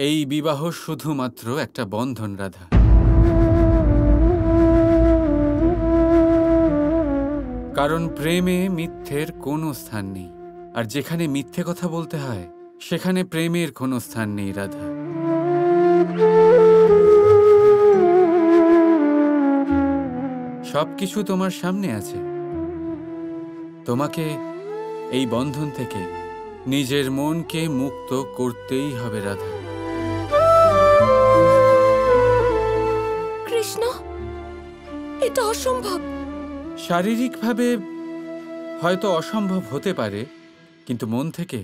এই বিবাহ শুধুমাত্র একটা বন্ধন, রাধা। কারণ প্রেমে মিথ্যের কোনো স্থান নেই, আর যেখানে মিথ্যে কথা বলতে হয় সেখানে প্রেমের কোনো স্থান নেই, রাধা। সবকিছু তোমার সামনে আছে। তোমাকে এই বন্ধন থেকে নিজের মনকে মুক্ত করতেই হবে, রাধা। কৃষ্ণ, এটা অসম্ভব। শারীরিকভাবে হয়তো অসম্ভব হতে পারে, কিন্তু মন থেকে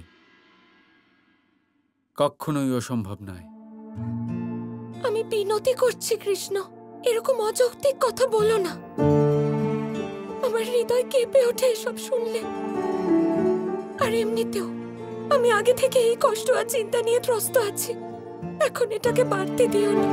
কখনোই অসম্ভব নয়। আমি বিনতি করছি কৃষ্ণ, এরকম অযৌক্তিক কথা বলো না। আমার হৃদয় কেঁপে ওঠে এসব শুনলে। আর এমনিতেও আমি আগে থেকে এই কষ্ট আর চিন্তা নিয়ে ত্রস্ত আছি। এখন এটাকে বাড়তে দিও না।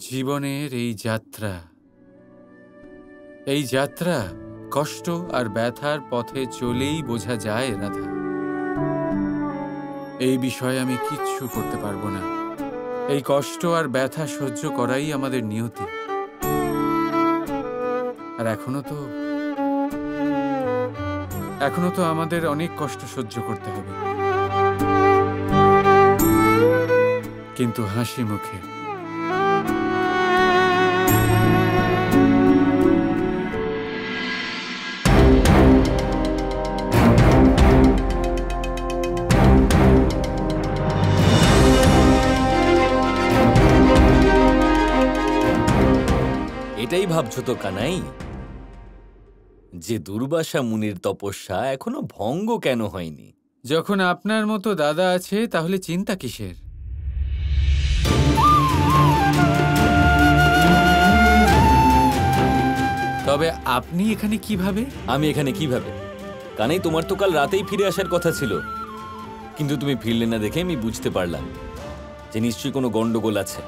জীবনের এই যাত্রা কষ্ট আর ব্যথার পথে চলেই বোঝা যায়, রাধা। এই বিষয়ে আমি কিচ্ছু করতে পারবো না। এই কষ্ট আর ব্যথা সহ্য করাই আমাদের নিয়তি। আর এখনো তো আমাদের অনেক কষ্ট সহ্য করতে হবে, কিন্তু হাসি মুখে। এটাই ভাবছো তো কানাই, যে দুর্বাসা মুনির তপস্যা এখনো ভঙ্গ কেন হয়নি? যখন আপনার মতো দাদা আছে তাহলে চিন্তা কিসের? তবে আপনি এখানে কিভাবে? আমি এখানে কিভাবে? কানাই, তোমার তো কাল রাতেই ফিরে আসার কথা ছিল, কিন্তু তুমি ফিরলে না দেখে আমি বুঝতে পারলাম যে নিশ্চয়ই কোনো গন্ডগোল আছে।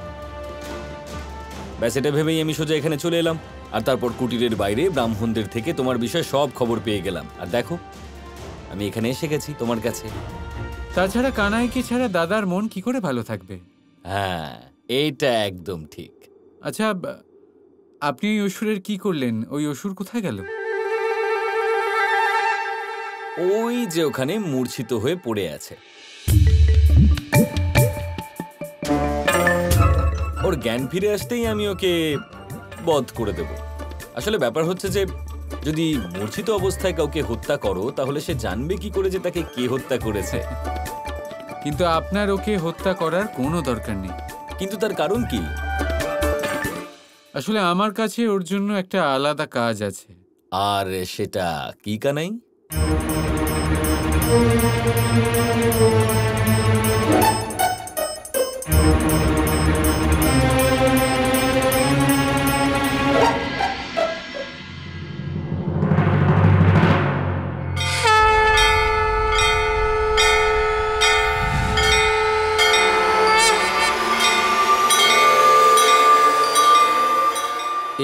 ব্যাস এটা ভেবেই আমি সোজা এখানে চলে এলাম। আর তারপর কুটিরের বাইরে ব্রাহ্মণদের থেকে তোমার বিষয়ে সব খবর পেয়ে গেলাম। আর দেখো, আমি এখানে এসে গেছি তোমার কাছে। তাছাড়া কানাইকে ছাড়া দাদার মন কি করে ভালো থাকবে? হ্যাঁ, এইটা একদম ঠিক। আচ্ছা, আপনি ওই অসুরের কি করলেন? ওই অসুর কোথায় গেল? ওই যে ওখানে মূর্ছিত হয়ে পড়ে আছে। ওর জ্ঞান ফিরে আসতেই আমি ওকে বধ করে দেব। আসলে ব্যাপার হচ্ছে যে যদি মূর্ছিত অবস্থায় কাউকে হত্যা করো তাহলে সে জানবে কি করে যে তাকে কে হত্যা করেছে? কিন্তু আপনার ওকে হত্যা করার কোনো দরকার নেই। কিন্তু তার কারণ কি? আসলে আমার কাছে ওর জন্য একটা আলাদা কাজ আছে। আর সেটা কি কানাই?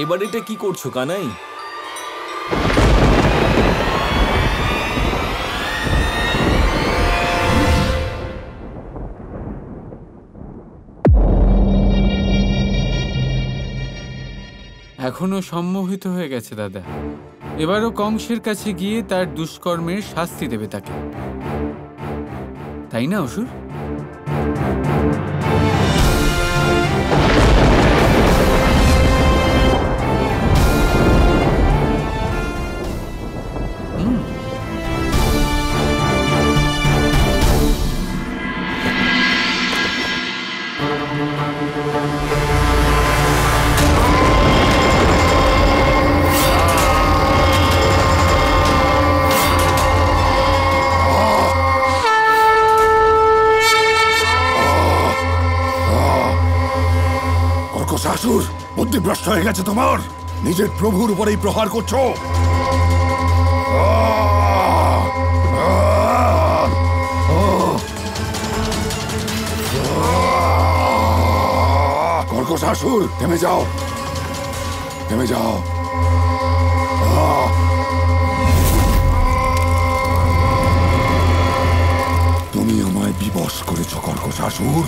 এবার এটা কি করছো কানাই? এখনো সম্মোহিত হয়ে গেছে দাদা। এবারও কংসের কাছে গিয়ে তার দুষ্কর্মের শাস্তি দেবে তাকে, তাই না অসুর? কর্কশাসুর, বুদ্ধিভ্রষ্ট হয়ে গেছে তোমার? নিজের প্রভুর উপরেই প্রহার করছো। কর্কশাসুর, থেমে যাও, থেমে যাও। তুমি আমায় বিবশ করেছ কর্কশাসুর।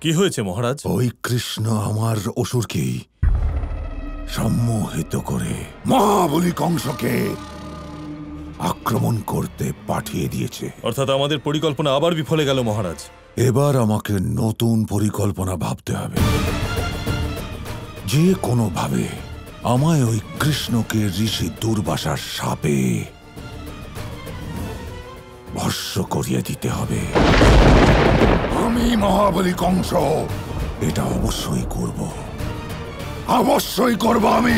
কি হয়েছে মহারাজ? ওই কৃষ্ণ আমার অসুরকে সম্মোহিত করে মহাবলী কংসকে আক্রমণ করতে পাঠিয়ে দিয়েছে। অর্থাৎ আমাদের পরিকল্পনা আবার বিফলে গেল মহারাজ। এবার আমাকে নতুন পরিকল্পনা ভাবতে হবে। যে কোনোভাবে আমায় ওই কৃষ্ণকে ঋষি দুর্বাসার সাপে ভস্য করিয়ে দিতে হবে। আমি মহাবলী কংস এটা অবশ্যই করব, অবশ্যই করব আমি।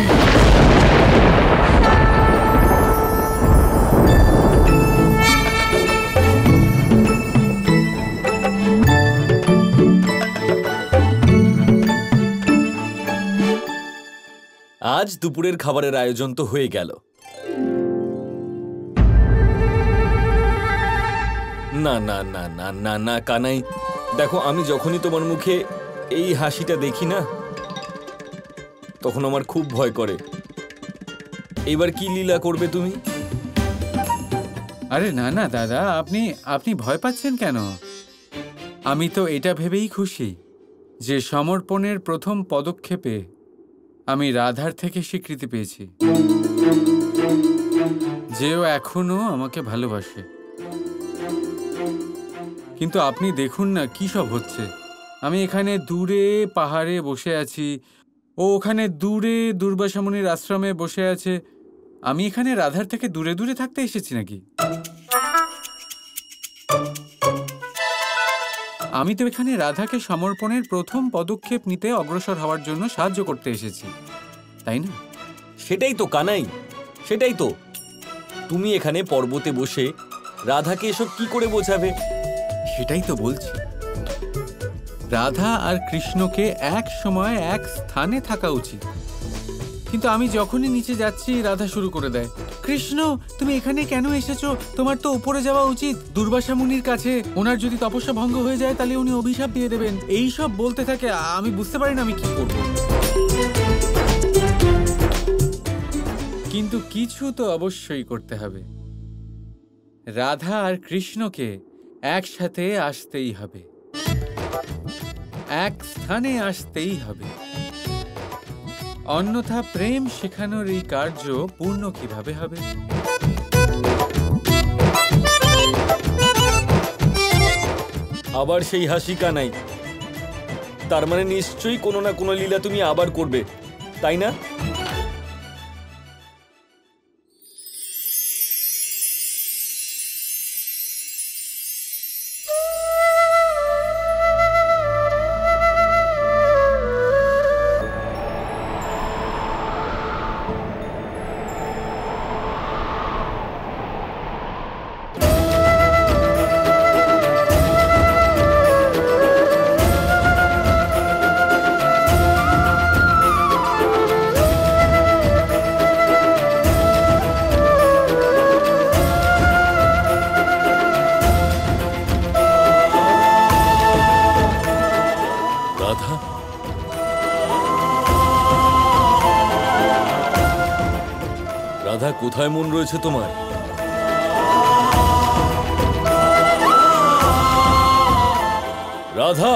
আজ দুপুরের খাবারের আয়োজন তো হয়ে গেল। না না না না না না কানাই, দেখো আমি যখনই তোমার মুখে এই হাসিটা দেখি না, তখন আমার খুব ভয় করে। এবার কি লীলা করবে তুমি? আরে না না দাদা, আপনি ভয় পাচ্ছেন কেন? আমি তো এটা ভেবেই খুশি যে সমর্পণের প্রথম পদক্ষেপে আমি রাধার থেকে স্বীকৃতি পেয়েছি যে ও এখনো আমাকে ভালোবাসে। কিন্তু আপনি দেখুন না কি সব হচ্ছে। আমি এখানে দূরে পাহাড়ে বসে আছি, ও ওখানে দূরে দুর্বাসা মুনির আশ্রমে বসে আছে। আমি এখানে রাধার থেকে দূরে দূরে থাকতে এসেছি নাকি? আমি তো এখানে রাধাকে সমর্পণের প্রথম পদক্ষেপ নিতে অগ্রসর হওয়ার জন্য সাহায্য করতে এসেছি, তাই না? সেটাই তো কানাই, সেটাই তো। তুমি এখানে পর্বতে বসে রাধাকে এসব কি করে বোঝাবে? সেটাই তো বলছি, রাধা আর কৃষ্ণকে এক সময় এক স্থানে থাকা উচিত। কিন্তু আমি যখনই নিচে যাচ্ছি রাধা শুরু করে দেয়, কৃষ্ণ তুমি এখানে কেন এসেছো? তোমার তো উপরে যাওয়া উচিত দুর্বাসা মুনির কাছে। ওনার যদি তপস্যা ভঙ্গ হয়ে যায় তাহলে উনি অভিশাপ দিয়ে দেবেন। এই সব বলতে থাকে, আমি বুঝতে পারি না আমি কি করব। কিন্তু কিছু তো অবশ্যই করতে হবে। রাধা আর কৃষ্ণকে একসাথে আসতেই হবে, এক স্থানে আসতেই হবে। অন্যথা প্রেম শেখানোর এই কার্য পূর্ণ কিভাবে হবে? আবার সেই হাসি কানাই, তার মানে নিশ্চয়ই কোনো না কোনো লীলা তুমি আবার করবে, তাই না? রাধা, কোথায় মন রয়েছে তোমার? রাধা।